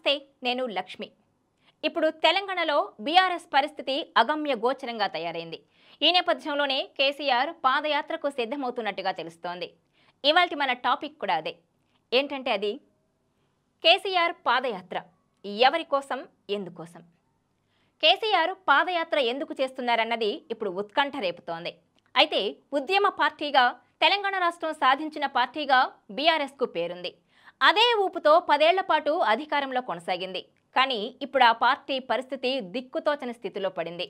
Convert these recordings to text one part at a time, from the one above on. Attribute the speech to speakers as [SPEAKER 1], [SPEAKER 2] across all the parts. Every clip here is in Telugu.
[SPEAKER 1] నమస్తే, నేను లక్ష్మి. ఇప్పుడు తెలంగాణలో బీఆర్ఎస్ పరిస్థితి అగమ్య గోచరంగా తయారైంది. ఈ నేపథ్యంలోనే కేసీఆర్ పాదయాత్రకు సిద్ధమవుతున్నట్టుగా తెలుస్తోంది. ఇవాల్టి మన టాపిక్ కూడా అదే. ఏంటంటే అది కేసీఆర్ పాదయాత్ర ఎవరి కోసం, ఎందుకోసం? కేసీఆర్ పాదయాత్ర ఎందుకు చేస్తున్నారన్నది ఇప్పుడు ఉత్కంఠ రేపుతోంది. అయితే ఉద్యమ పార్టీగా తెలంగాణ రాష్ట్రం సాధించిన పార్టీగా బీఆర్ఎస్కు పేరుంది. అదే ఊపుతో 10 ఏళ్ల పాటు అధికారంలో కొనసాగింది. కానీ ఇప్పుడు ఆ పార్టీ పరిస్థితి దిక్కుతోచని స్థితిలో పడింది.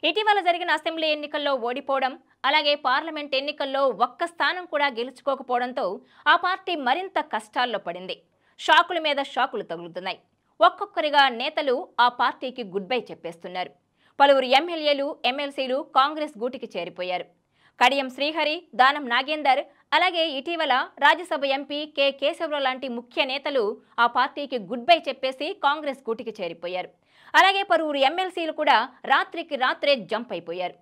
[SPEAKER 1] ఇటీవల జరిగిన అసెంబ్లీ ఎన్నికల్లో ఓడిపోవడం, అలాగే పార్లమెంట్ ఎన్నికల్లో ఒక్క స్థానం కూడా గెలుచుకోకపోవడంతో ఆ పార్టీ మరింత కష్టాల్లో పడింది. షాకుల మీద షాకులు తగులుతున్నాయి. ఒక్కొక్కరిగా నేతలు ఆ పార్టీకి గుడ్ బై చెప్పేస్తున్నారు. పలువురు ఎమ్మెల్యేలు, ఎమ్మెల్సీలు కాంగ్రెస్ గూటికి చేరిపోయారు. కడియం శ్రీహరి, దానం నాగేందర్, అలాగే ఇటీవల రాజ్యసభ ఎంపీ కె కేశవరావు లాంటి ముఖ్య నేతలు ఆ పార్టీకి గుడ్ బై చెప్పేసి కాంగ్రెస్ గూటికి చేరిపోయారు. అలాగే పలువురు ఎమ్మెల్సీలు కూడా రాత్రికి రాత్రే జంప్ అయిపోయారు.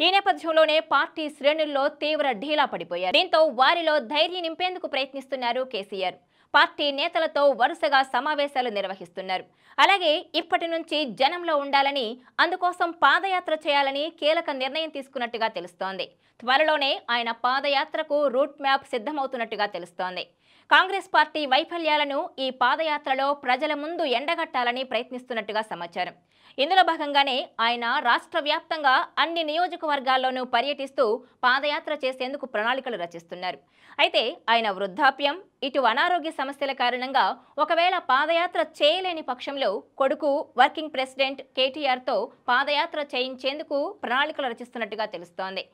[SPEAKER 1] ఈ నేపథ్యంలోనే పార్టీ శ్రేణుల్లో తీవ్ర ఢీలా పడిపోయారు. దీంతో వారిలో ధైర్యం నింపేందుకు ప్రయత్నిస్తున్నారు కేసీఆర్. పార్టీ నేతలతో వరుసగా సమావేశాలు నిర్వహిస్తున్నారు. అలాగే ఇప్పటి నుంచి జనంలో ఉండాలని, అందుకోసం పాదయాత్ర చేయాలని కీలక నిర్ణయం తీసుకున్నట్టుగా తెలుస్తోంది. త్వరలోనే ఆయన పాదయాత్రకు రూట్ మ్యాప్ సిద్ధమవుతున్నట్టుగా తెలుస్తోంది. కాంగ్రెస్ పార్టీ వైఫల్యాలను ఈ పాదయాత్రలో ప్రజల ముందు ఎండగట్టాలని ప్రయత్నిస్తున్నట్టుగా సమాచారం. ఇందులో భాగంగానే ఆయన రాష్ట్ర వ్యాప్తంగా అన్ని నియోజకవర్గాల్లోనూ పర్యటిస్తూ పాదయాత్ర చేసేందుకు ప్రణాళికలు రచిస్తున్నారు. అయితే ఆయన వృద్ధాప్యం, ఇటు అనారోగ్య సమస్యల కారణంగా ఒకవేళ పాదయాత్ర చేయలేని పక్షంలో కొడుకు వర్కింగ్ ప్రెసిడెంట్ కేటీఆర్తో పాదయాత్ర చేయించేందుకు ప్రణాళికలు రచిస్తున్నట్టుగా తెలుస్తోంది.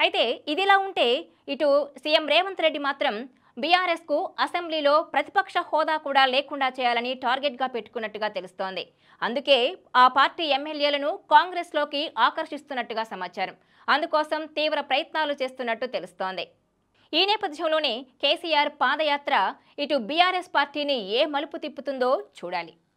[SPEAKER 1] అయితే ఇదిలా ఉంటే ఇటు సీఎం రేవంత్ రెడ్డి మాత్రం బీఆర్ఎస్కు అసెంబ్లీలో ప్రతిపక్ష హోదా కూడా లేకుండా చేయాలని టార్గెట్గా పెట్టుకున్నట్టుగా తెలుస్తోంది. అందుకే ఆ పార్టీ ఎమ్మెల్యేలను కాంగ్రెస్లోకి ఆకర్షిస్తున్నట్టుగా సమాచారం. అందుకోసం తీవ్ర ప్రయత్నాలు చేస్తున్నట్టు తెలుస్తోంది. ఈ నేపథ్యంలోనే కేసీఆర్ పాదయాత్ర ఇటు బీఆర్ఎస్ పార్టీని ఏ మలుపు తిప్పుతుందో చూడాలి.